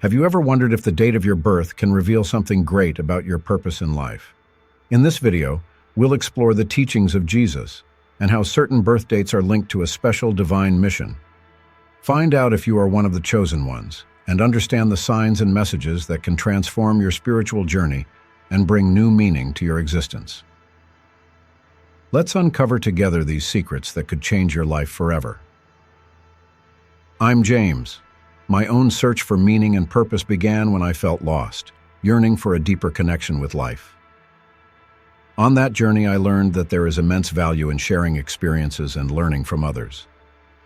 Have you ever wondered if the date of your birth can reveal something great about your purpose in life? In this video, we'll explore the teachings of Jesus and how certain birth dates are linked to a special divine mission. Find out if you are one of the chosen ones and understand the signs and messages that can transform your spiritual journey and bring new meaning to your existence. Let's uncover together these secrets that could change your life forever. I'm James. My own search for meaning and purpose began when I felt lost, yearning for a deeper connection with life. On that journey, I learned that there is immense value in sharing experiences and learning from others.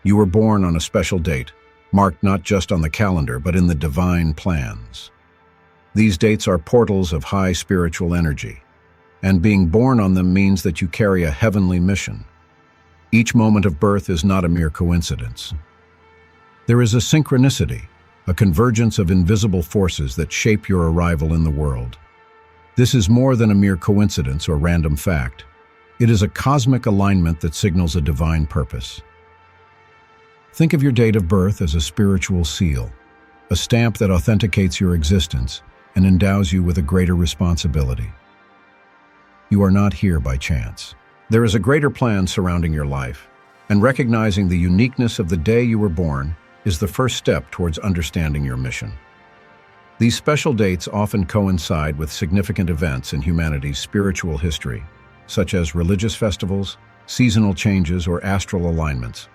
You were born on a special date, marked not just on the calendar, but in the divine plans. These dates are portals of high spiritual energy, and being born on them means that you carry a heavenly mission. Each moment of birth is not a mere coincidence. There is a synchronicity, a convergence of invisible forces that shape your arrival in the world. This is more than a mere coincidence or random fact. It is a cosmic alignment that signals a divine purpose. Think of your date of birth as a spiritual seal, a stamp that authenticates your existence and endows you with a greater responsibility. You are not here by chance. There is a greater plan surrounding your life, and recognizing the uniqueness of the day you were born is the first step towards understanding your mission. These special dates often coincide with significant events in humanity's spiritual history, such as religious festivals, seasonal changes, or astral alignments.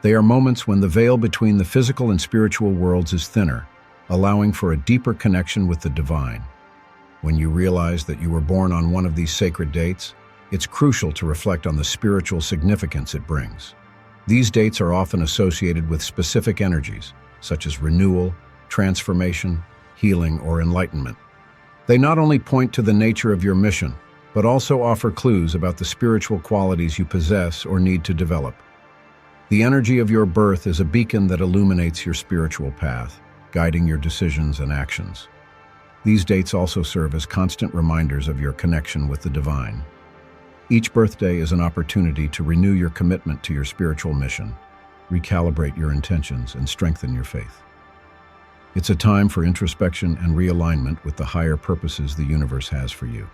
They are moments when the veil between the physical and spiritual worlds is thinner, allowing for a deeper connection with the divine. When you realize that you were born on one of these sacred dates, it's crucial to reflect on the spiritual significance it brings. These dates are often associated with specific energies, such as renewal, transformation, healing, or enlightenment. They not only point to the nature of your mission, but also offer clues about the spiritual qualities you possess or need to develop. The energy of your birth is a beacon that illuminates your spiritual path, guiding your decisions and actions. These dates also serve as constant reminders of your connection with the divine. Each birthday is an opportunity to renew your commitment to your spiritual mission, recalibrate your intentions, and strengthen your faith. It's a time for introspection and realignment with the higher purposes the universe has for you.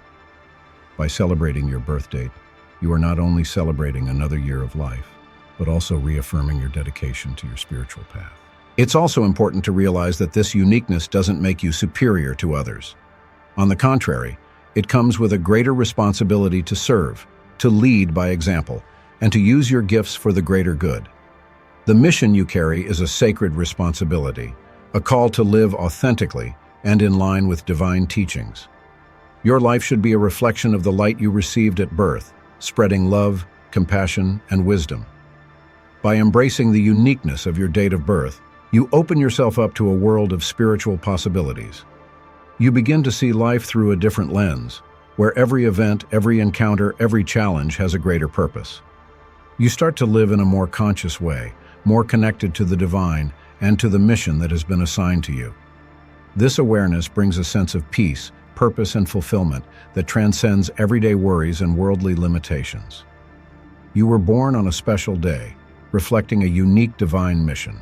By celebrating your birth date, you are not only celebrating another year of life, but also reaffirming your dedication to your spiritual path. It's also important to realize that this uniqueness doesn't make you superior to others. On the contrary, it comes with a greater responsibility to serve, to lead by example, and to use your gifts for the greater good. The mission you carry is a sacred responsibility, a call to live authentically and in line with divine teachings. Your life should be a reflection of the light you received at birth, spreading love, compassion, and wisdom. By embracing the uniqueness of your date of birth, you open yourself up to a world of spiritual possibilities. You begin to see life through a different lens, where every event, every encounter, every challenge has a greater purpose. You start to live in a more conscious way, more connected to the divine and to the mission that has been assigned to you. This awareness brings a sense of peace, purpose, and fulfillment that transcends everyday worries and worldly limitations. You were born on a special day, reflecting a unique divine mission.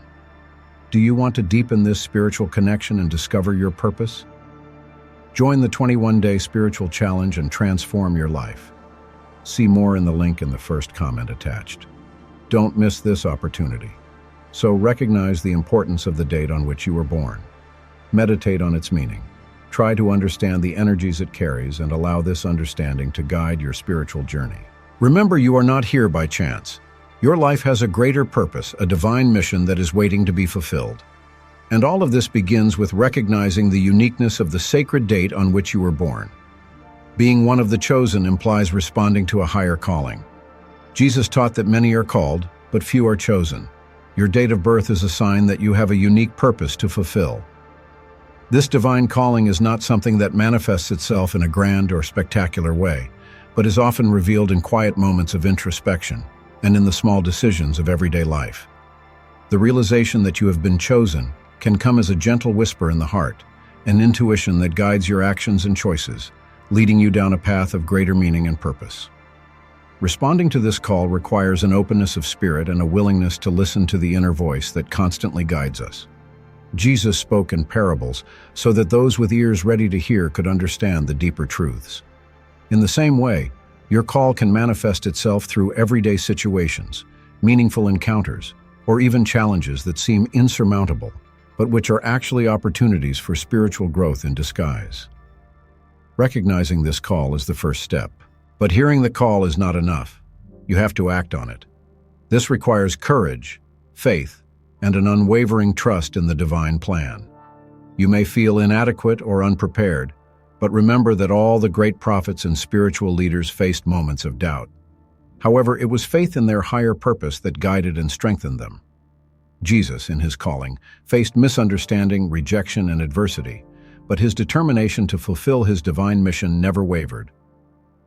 Do you want to deepen this spiritual connection and discover your purpose? Join the 21-day spiritual challenge and transform your life. See more in the link in the first comment attached. Don't miss this opportunity. So recognize the importance of the date on which you were born. Meditate on its meaning. Try to understand the energies it carries and allow this understanding to guide your spiritual journey. Remember, you are not here by chance. Your life has a greater purpose, a divine mission that is waiting to be fulfilled. And all of this begins with recognizing the uniqueness of the sacred date on which you were born. Being one of the chosen implies responding to a higher calling. Jesus taught that many are called, but few are chosen. Your date of birth is a sign that you have a unique purpose to fulfill. This divine calling is not something that manifests itself in a grand or spectacular way, but is often revealed in quiet moments of introspection and in the small decisions of everyday life. The realization that you have been chosen can come as a gentle whisper in the heart, an intuition that guides your actions and choices, leading you down a path of greater meaning and purpose. Responding to this call requires an openness of spirit and a willingness to listen to the inner voice that constantly guides us. Jesus spoke in parables so that those with ears ready to hear could understand the deeper truths. In the same way, your call can manifest itself through everyday situations, meaningful encounters, or even challenges that seem insurmountable, but which are actually opportunities for spiritual growth in disguise. Recognizing this call is the first step. But hearing the call is not enough. You have to act on it. This requires courage, faith, and an unwavering trust in the divine plan. You may feel inadequate or unprepared, but remember that all the great prophets and spiritual leaders faced moments of doubt. However, it was faith in their higher purpose that guided and strengthened them. Jesus, in his calling, faced misunderstanding, rejection, and adversity, but his determination to fulfill his divine mission never wavered.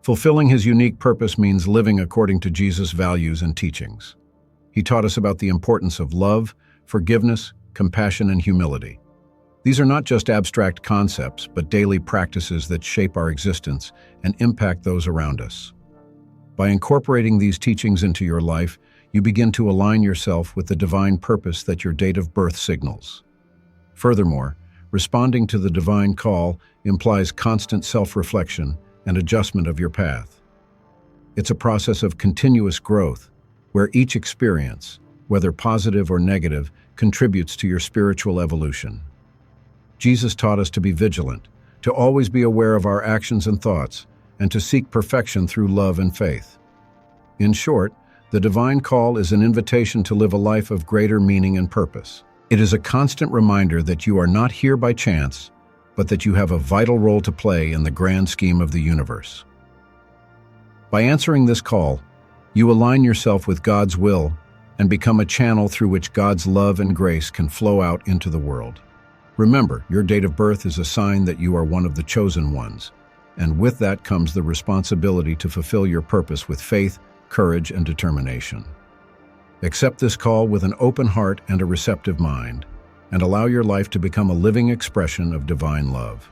Fulfilling his unique purpose means living according to Jesus' values and teachings. He taught us about the importance of love, forgiveness, compassion, and humility. These are not just abstract concepts, but daily practices that shape our existence and impact those around us. By incorporating these teachings into your life, you begin to align yourself with the divine purpose that your date of birth signals. Furthermore, responding to the divine call implies constant self-reflection and adjustment of your path. It's a process of continuous growth, where each experience, whether positive or negative, contributes to your spiritual evolution. Jesus taught us to be vigilant, to always be aware of our actions and thoughts, and to seek perfection through love and faith. In short, the divine call is an invitation to live a life of greater meaning and purpose. It is a constant reminder that you are not here by chance, but that you have a vital role to play in the grand scheme of the universe. By answering this call, you align yourself with God's will and become a channel through which God's love and grace can flow out into the world. Remember, your date of birth is a sign that you are one of the chosen ones, and with that comes the responsibility to fulfill your purpose with faith, courage, and determination. Accept this call with an open heart and a receptive mind, and allow your life to become a living expression of divine love.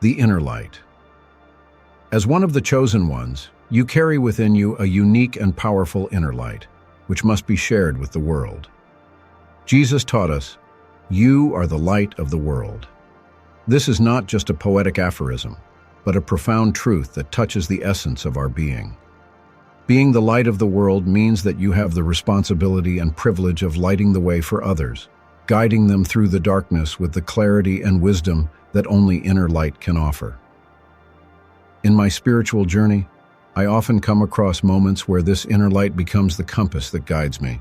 The inner light. As one of the chosen ones, you carry within you a unique and powerful inner light, which must be shared with the world. Jesus taught us, "You are the light of the world." This is not just a poetic aphorism, but a profound truth that touches the essence of our being. Being the light of the world means that you have the responsibility and privilege of lighting the way for others, guiding them through the darkness with the clarity and wisdom that only inner light can offer. In my spiritual journey, I often come across moments where this inner light becomes the compass that guides me.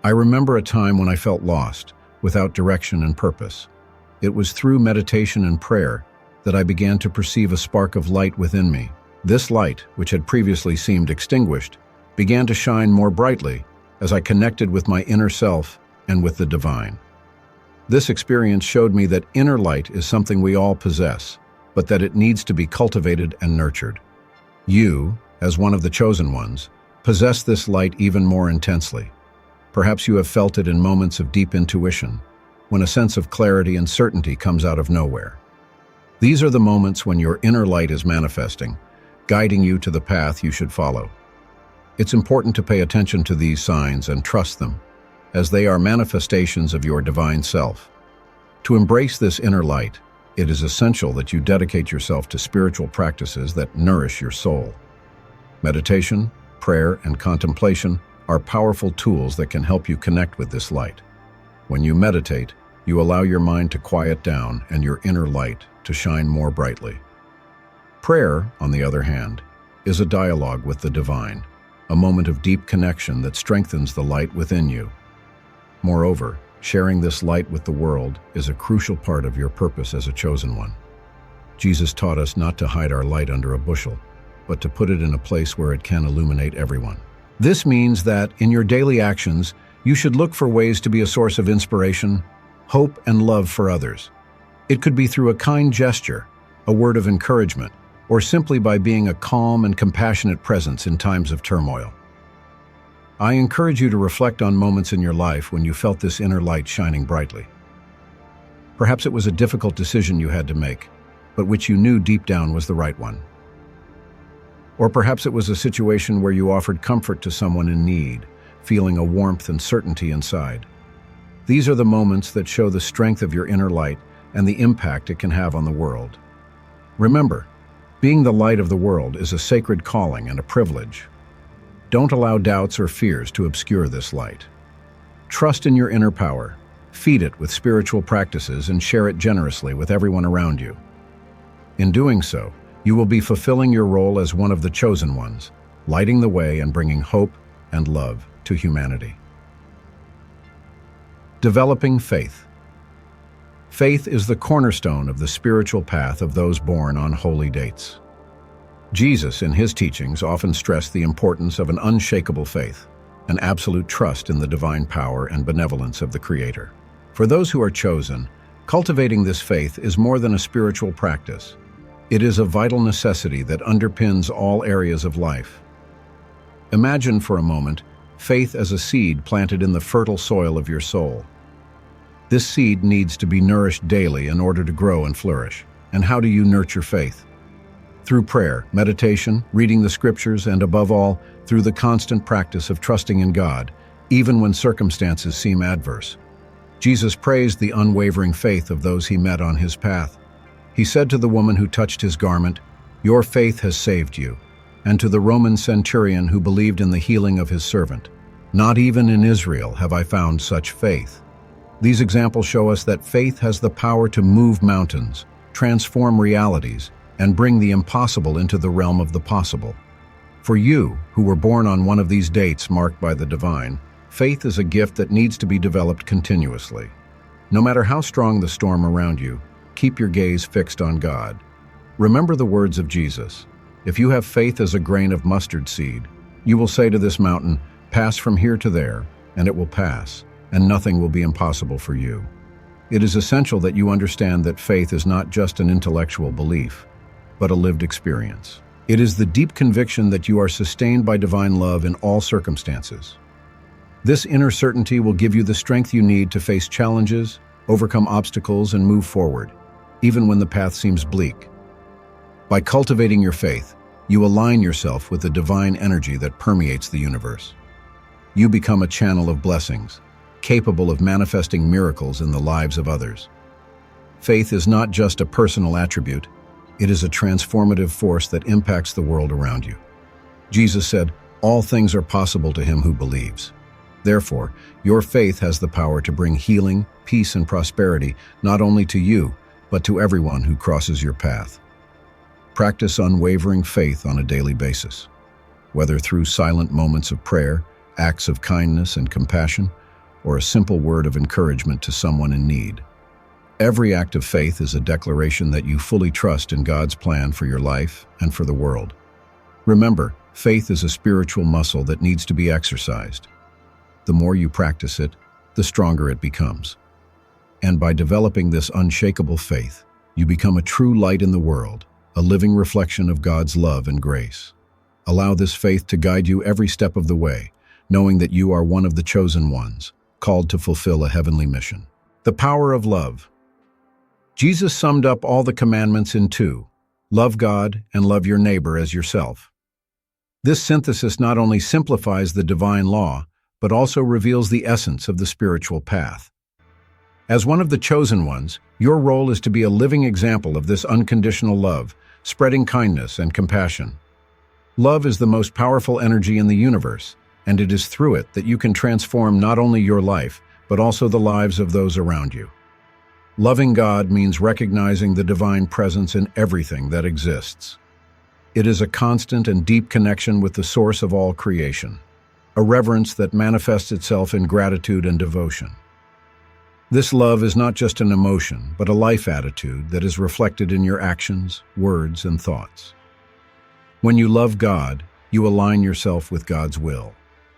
I remember a time when I felt lost, without direction and purpose. It was through meditation and prayer that I began to perceive a spark of light within me. This light, which had previously seemed extinguished, began to shine more brightly as I connected with my inner self and with the divine. This experience showed me that inner light is something we all possess, but that it needs to be cultivated and nurtured. You, as one of the chosen ones, possess this light even more intensely. Perhaps you have felt it in moments of deep intuition, when a sense of clarity and certainty comes out of nowhere. These are the moments when your inner light is manifesting, guiding you to the path you should follow. It's important to pay attention to these signs and trust them, as they are manifestations of your divine self. To embrace this inner light, it is essential that you dedicate yourself to spiritual practices that nourish your soul. Meditation, prayer, and contemplation are powerful tools that can help you connect with this light. When you meditate, you allow your mind to quiet down and your inner light to shine more brightly. Prayer, on the other hand, is a dialogue with the divine, a moment of deep connection that strengthens the light within you. Moreover, sharing this light with the world is a crucial part of your purpose as a chosen one. Jesus taught us not to hide our light under a bushel, but to put it in a place where it can illuminate everyone. This means that, in your daily actions, you should look for ways to be a source of inspiration, hope, and love for others. It could be through a kind gesture, a word of encouragement, or simply by being a calm and compassionate presence in times of turmoil. I encourage you to reflect on moments in your life when you felt this inner light shining brightly. Perhaps it was a difficult decision you had to make, but which you knew deep down was the right one. Or perhaps it was a situation where you offered comfort to someone in need, feeling a warmth and certainty inside. These are the moments that show the strength of your inner light and the impact it can have on the world. Remember, being the light of the world is a sacred calling and a privilege. Don't allow doubts or fears to obscure this light. Trust in your inner power, feed it with spiritual practices, and share it generously with everyone around you. In doing so, you will be fulfilling your role as one of the chosen ones, lighting the way and bringing hope and love to humanity. Developing faith. Faith is the cornerstone of the spiritual path of those born on holy dates. Jesus, in his teachings, often stressed the importance of an unshakable faith, an absolute trust in the divine power and benevolence of the Creator. For those who are chosen, cultivating this faith is more than a spiritual practice. It is a vital necessity that underpins all areas of life. Imagine for a moment faith as a seed planted in the fertile soil of your soul. This seed needs to be nourished daily in order to grow and flourish. And how do you nurture faith? Through prayer, meditation, reading the scriptures, and above all, through the constant practice of trusting in God, even when circumstances seem adverse. Jesus praised the unwavering faith of those he met on his path. He said to the woman who touched his garment, "Your faith has saved you," and to the Roman centurion who believed in the healing of his servant, "Not even in Israel have I found such faith." These examples show us that faith has the power to move mountains, transform realities, and bring the impossible into the realm of the possible. For you, who were born on one of these dates marked by the divine, faith is a gift that needs to be developed continuously. No matter how strong the storm around you, keep your gaze fixed on God. Remember the words of Jesus. If you have faith as a grain of mustard seed, you will say to this mountain, "Pass from here to there," and it will pass, and nothing will be impossible for you. It is essential that you understand that faith is not just an intellectual belief, but a lived experience. It is the deep conviction that you are sustained by divine love in all circumstances. This inner certainty will give you the strength you need to face challenges, overcome obstacles, and move forward, even when the path seems bleak. By cultivating your faith, you align yourself with the divine energy that permeates the universe. You become a channel of blessings, capable of manifesting miracles in the lives of others. Faith is not just a personal attribute, it is a transformative force that impacts the world around you. Jesus said, "All things are possible to him who believes." Therefore, your faith has the power to bring healing, peace, and prosperity not only to you, but to everyone who crosses your path. Practice unwavering faith on a daily basis, whether through silent moments of prayer, acts of kindness and compassion, or a simple word of encouragement to someone in need. Every act of faith is a declaration that you fully trust in God's plan for your life and for the world. Remember, faith is a spiritual muscle that needs to be exercised. The more you practice it, the stronger it becomes. And by developing this unshakable faith, you become a true light in the world, a living reflection of God's love and grace. Allow this faith to guide you every step of the way, knowing that you are one of the chosen ones, called to fulfill a heavenly mission. The power of love. Jesus summed up all the commandments in two: love God and love your neighbor as yourself. This synthesis not only simplifies the divine law, but also reveals the essence of the spiritual path. As one of the chosen ones, your role is to be a living example of this unconditional love, spreading kindness and compassion. Love is the most powerful energy in the universe, and it is through it that you can transform not only your life, but also the lives of those around you. Loving God means recognizing the divine presence in everything that exists. It is a constant and deep connection with the source of all creation, a reverence that manifests itself in gratitude and devotion. This love is not just an emotion, but a life attitude that is reflected in your actions, words, and thoughts. When you love God, you align yourself with God's will,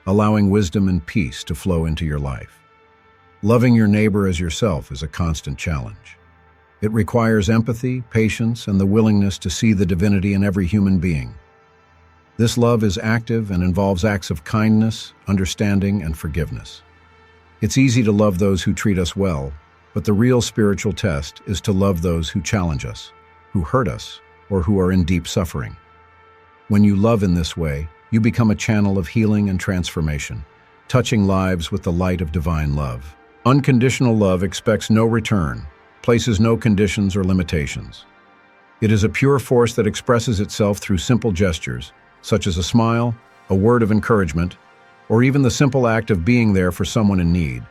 allowing wisdom and peace to flow into your life. Loving your neighbor as yourself is a constant challenge. It requires empathy, patience, and the willingness to see the divinity in every human being. This love is active and involves acts of kindness, understanding, and forgiveness. It's easy to love those who treat us well, but the real spiritual test is to love those who challenge us, who hurt us, or who are in deep suffering. When you love in this way, you become a channel of healing and transformation, touching lives with the light of divine love. Unconditional love expects no return, places no conditions or limitations. It is a pure force that expresses itself through simple gestures, such as a smile, a word of encouragement, or even the simple act of being there for someone in need.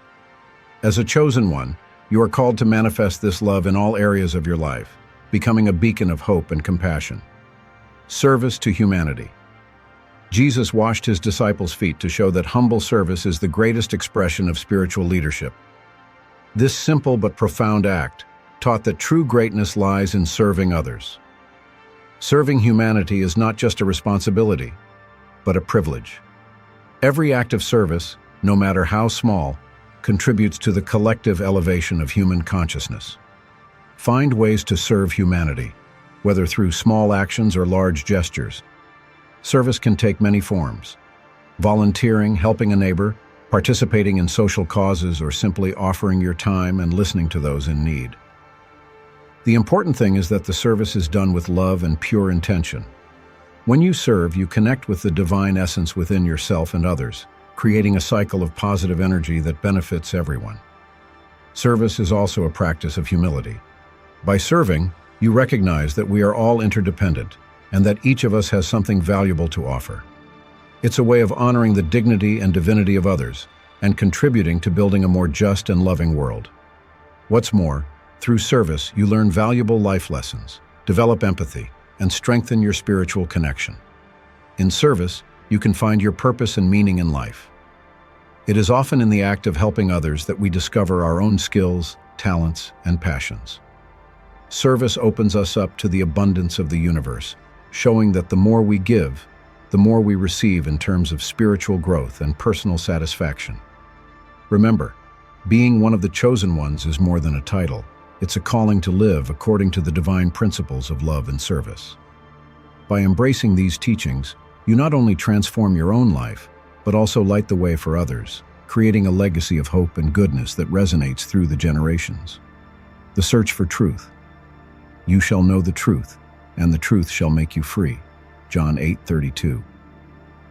As a chosen one, you are called to manifest this love in all areas of your life, becoming a beacon of hope and compassion. Service to humanity. Jesus washed his disciples' feet to show that humble service is the greatest expression of spiritual leadership. This simple but profound act taught that true greatness lies in serving others. Serving humanity is not just a responsibility, but a privilege. Every act of service, no matter how small, contributes to the collective elevation of human consciousness. Find ways to serve humanity, whether through small actions or large gestures. Service can take many forms: volunteering, helping a neighbor, participating in social causes, or simply offering your time and listening to those in need. The important thing is that the service is done with love and pure intention. When you serve, you connect with the divine essence within yourself and others, creating a cycle of positive energy that benefits everyone. Service is also a practice of humility. By serving, you recognize that we are all interdependent and that each of us has something valuable to offer. It's a way of honoring the dignity and divinity of others and contributing to building a more just and loving world. What's more, through service, you learn valuable life lessons, develop empathy, and strengthen your spiritual connection. In service, you can find your purpose and meaning in life. It is often in the act of helping others that we discover our own skills, talents, and passions. Service opens us up to the abundance of the universe, showing that the more we give, the more we receive in terms of spiritual growth and personal satisfaction. Remember, being one of the chosen ones is more than a title. It's a calling to live according to the divine principles of love and service. By embracing these teachings, you not only transform your own life, but also light the way for others, creating a legacy of hope and goodness that resonates through the generations. The search for truth. You shall know the truth, and the truth shall make you free. John 8:32.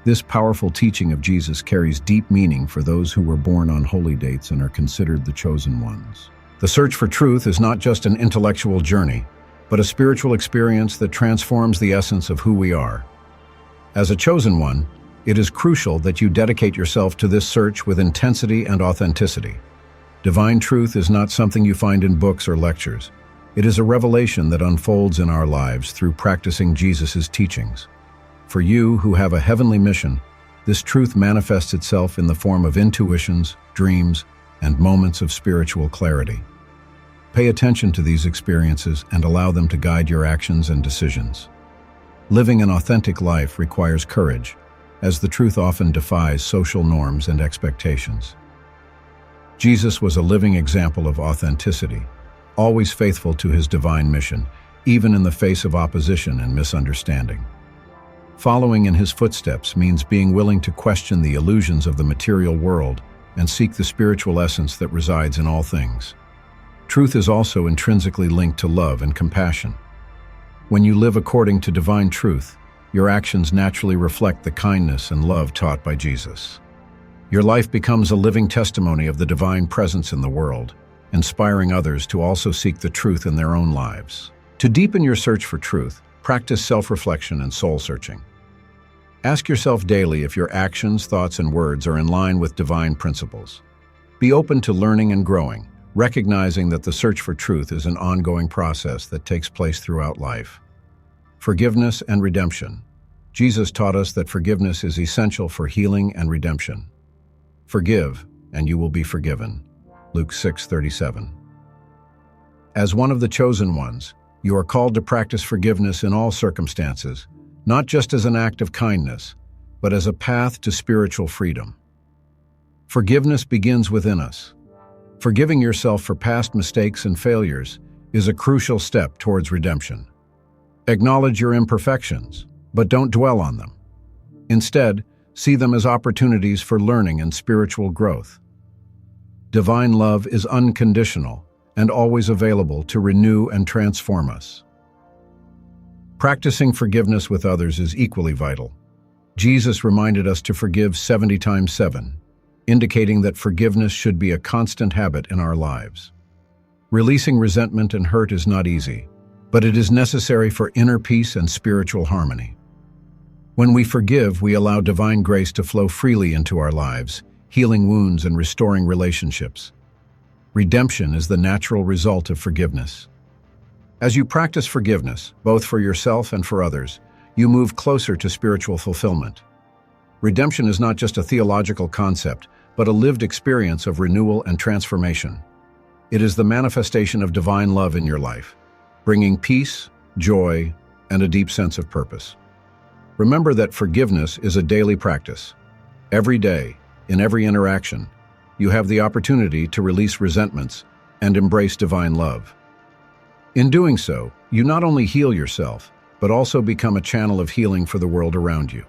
This powerful teaching of Jesus carries deep meaning for those who were born on holy dates and are considered the chosen ones. The search for truth is not just an intellectual journey, but a spiritual experience that transforms the essence of who we are. As a chosen one, it is crucial that you dedicate yourself to this search with intensity and authenticity. Divine truth is not something you find in books or lectures. It is a revelation that unfolds in our lives through practicing Jesus' teachings. For you who have a heavenly mission, this truth manifests itself in the form of intuitions, dreams, and moments of spiritual clarity. Pay attention to these experiences and allow them to guide your actions and decisions. Living an authentic life requires courage, as the truth often defies social norms and expectations. Jesus was a living example of authenticity, always faithful to his divine mission, even in the face of opposition and misunderstanding. Following in his footsteps means being willing to question the illusions of the material world and seek the spiritual essence that resides in all things. Truth is also intrinsically linked to love and compassion. When you live according to divine truth, your actions naturally reflect the kindness and love taught by Jesus. Your life becomes a living testimony of the divine presence in the world, inspiring others to also seek the truth in their own lives. To deepen your search for truth, practice self-reflection and soul-searching. Ask yourself daily if your actions, thoughts, and words are in line with divine principles. Be open to learning and growing, recognizing that the search for truth is an ongoing process that takes place throughout life. Forgiveness and redemption. Jesus taught us that forgiveness is essential for healing and redemption. Forgive, and you will be forgiven. Luke 6:37. As one of the chosen ones, you are called to practice forgiveness in all circumstances, not just as an act of kindness, but as a path to spiritual freedom. Forgiveness begins within us. Forgiving yourself for past mistakes and failures is a crucial step towards redemption. Acknowledge your imperfections, but don't dwell on them. Instead, see them as opportunities for learning and spiritual growth. Divine love is unconditional and always available to renew and transform us. Practicing forgiveness with others is equally vital. Jesus reminded us to forgive 70 times 7, indicating that forgiveness should be a constant habit in our lives. Releasing resentment and hurt is not easy, but it is necessary for inner peace and spiritual harmony. When we forgive, we allow divine grace to flow freely into our lives, healing wounds and restoring relationships. Redemption is the natural result of forgiveness. As you practice forgiveness, both for yourself and for others, you move closer to spiritual fulfillment. Redemption is not just a theological concept, but a lived experience of renewal and transformation. It is the manifestation of divine love in your life, bringing peace, joy, and a deep sense of purpose. Remember that forgiveness is a daily practice. Every day, in every interaction, you have the opportunity to release resentments and embrace divine love. In doing so, you not only heal yourself, but also become a channel of healing for the world around you.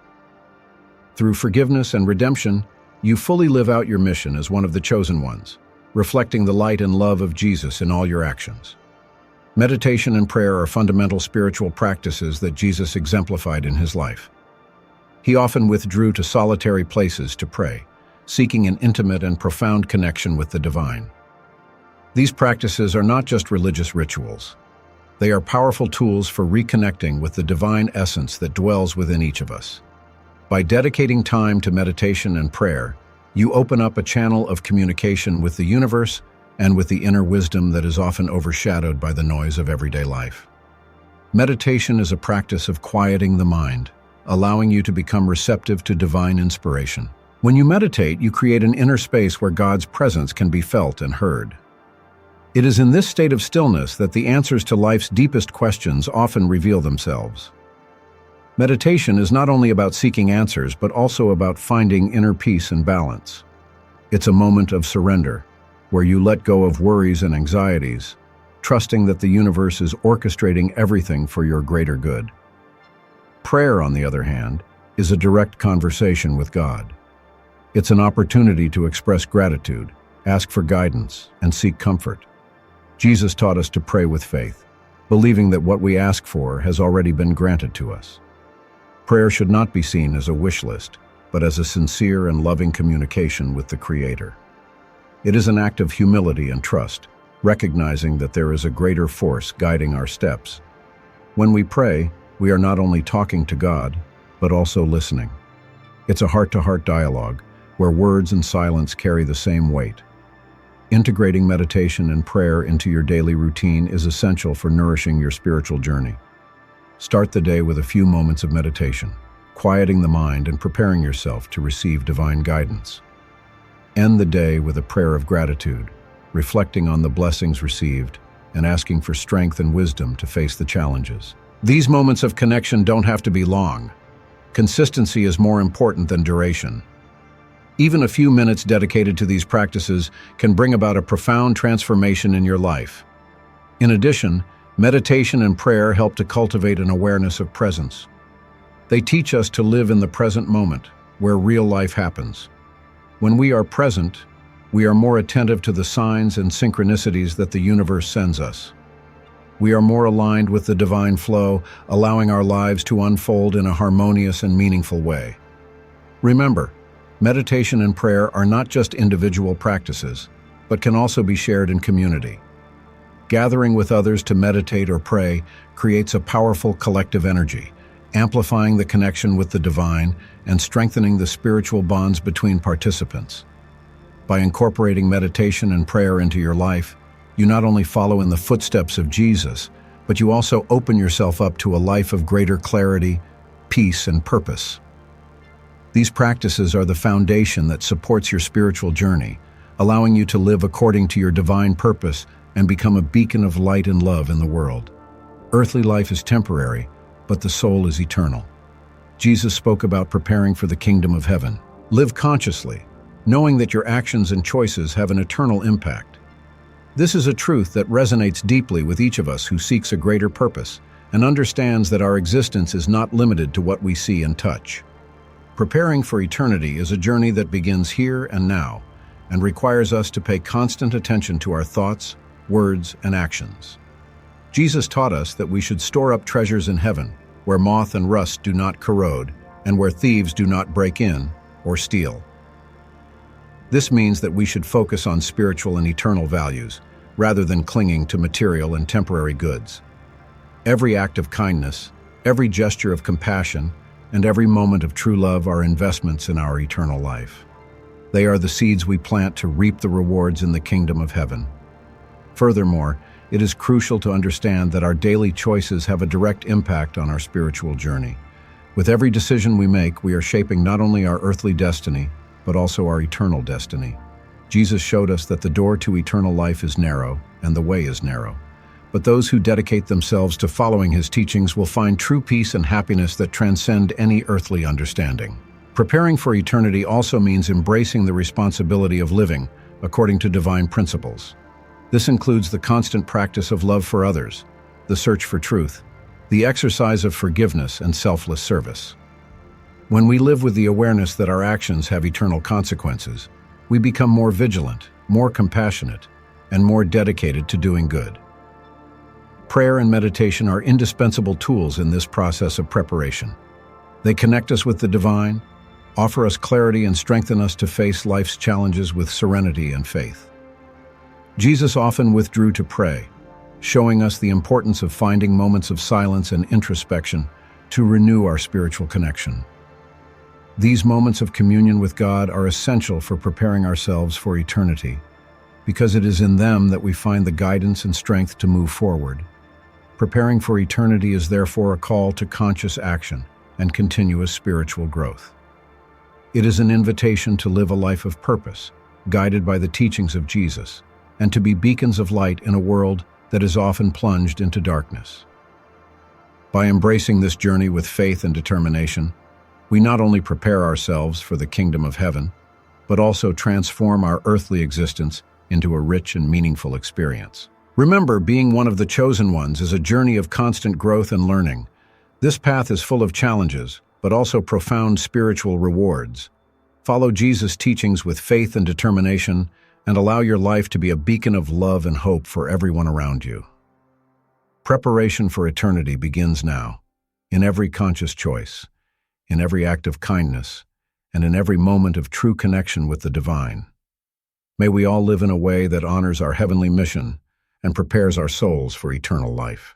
Through forgiveness and redemption, you fully live out your mission as one of the chosen ones, reflecting the light and love of Jesus in all your actions. Meditation and prayer are fundamental spiritual practices that Jesus exemplified in his life. He often withdrew to solitary places to pray, seeking an intimate and profound connection with the divine. These practices are not just religious rituals. They are powerful tools for reconnecting with the divine essence that dwells within each of us. By dedicating time to meditation and prayer, you open up a channel of communication with the universe and with the inner wisdom that is often overshadowed by the noise of everyday life. Meditation is a practice of quieting the mind, allowing you to become receptive to divine inspiration. When you meditate, you create an inner space where God's presence can be felt and heard. It is in this state of stillness that the answers to life's deepest questions often reveal themselves. Meditation is not only about seeking answers, but also about finding inner peace and balance. It's a moment of surrender, where you let go of worries and anxieties, trusting that the universe is orchestrating everything for your greater good. Prayer, on the other hand, is a direct conversation with God. It's an opportunity to express gratitude, ask for guidance, and seek comfort. Jesus taught us to pray with faith, believing that what we ask for has already been granted to us. Prayer should not be seen as a wish list, but as a sincere and loving communication with the Creator. It is an act of humility and trust, recognizing that there is a greater force guiding our steps. When we pray, we are not only talking to God, but also listening. It's a heart-to-heart dialogue, where words and silence carry the same weight. Integrating meditation and prayer into your daily routine is essential for nourishing your spiritual journey. Start the day with a few moments of meditation, quieting the mind and preparing yourself to receive divine guidance. End the day with a prayer of gratitude, reflecting on the blessings received and asking for strength and wisdom to face the challenges. These moments of connection don't have to be long. Consistency is more important than duration. Even a few minutes dedicated to these practices can bring about a profound transformation in your life. In addition, meditation and prayer help to cultivate an awareness of presence. They teach us to live in the present moment, where real life happens. When we are present, we are more attentive to the signs and synchronicities that the universe sends us. We are more aligned with the divine flow, allowing our lives to unfold in a harmonious and meaningful way. Remember, meditation and prayer are not just individual practices, but can also be shared in community. Gathering with others to meditate or pray creates a powerful collective energy, amplifying the connection with the divine and strengthening the spiritual bonds between participants. By incorporating meditation and prayer into your life, you not only follow in the footsteps of Jesus, but you also open yourself up to a life of greater clarity, peace, and purpose. These practices are the foundation that supports your spiritual journey, allowing you to live according to your divine purpose and become a beacon of light and love in the world. Earthly life is temporary, but the soul is eternal. Jesus spoke about preparing for the kingdom of heaven. Live consciously, knowing that your actions and choices have an eternal impact. This is a truth that resonates deeply with each of us who seeks a greater purpose and understands that our existence is not limited to what we see and touch. Preparing for eternity is a journey that begins here and now and requires us to pay constant attention to our thoughts, words, and actions. Jesus taught us that we should store up treasures in heaven, where moth and rust do not corrode, and where thieves do not break in or steal. This means that we should focus on spiritual and eternal values, rather than clinging to material and temporary goods. Every act of kindness, every gesture of compassion, and every moment of true love are investments in our eternal life. They are the seeds we plant to reap the rewards in the kingdom of heaven. Furthermore, it is crucial to understand that our daily choices have a direct impact on our spiritual journey. With every decision we make, we are shaping not only our earthly destiny, but also our eternal destiny. Jesus showed us that the door to eternal life is narrow, and the way is narrow. But those who dedicate themselves to following his teachings will find true peace and happiness that transcend any earthly understanding. Preparing for eternity also means embracing the responsibility of living according to divine principles. This includes the constant practice of love for others, the search for truth, the exercise of forgiveness and selfless service. When we live with the awareness that our actions have eternal consequences, we become more vigilant, more compassionate, and more dedicated to doing good. Prayer and meditation are indispensable tools in this process of preparation. They connect us with the divine, offer us clarity, and strengthen us to face life's challenges with serenity and faith. Jesus often withdrew to pray, showing us the importance of finding moments of silence and introspection to renew our spiritual connection. These moments of communion with God are essential for preparing ourselves for eternity, because it is in them that we find the guidance and strength to move forward. Preparing for eternity is therefore a call to conscious action and continuous spiritual growth. It is an invitation to live a life of purpose, guided by the teachings of Jesus, and to be beacons of light in a world that is often plunged into darkness. By embracing this journey with faith and determination, we not only prepare ourselves for the kingdom of heaven, but also transform our earthly existence into a rich and meaningful experience. Remember, being one of the chosen ones is a journey of constant growth and learning. This path is full of challenges, but also profound spiritual rewards. Follow Jesus' teachings with faith and determination, and allow your life to be a beacon of love and hope for everyone around you. Preparation for eternity begins now, in every conscious choice, in every act of kindness, and in every moment of true connection with the divine. May we all live in a way that honors our heavenly mission and prepares our souls for eternal life.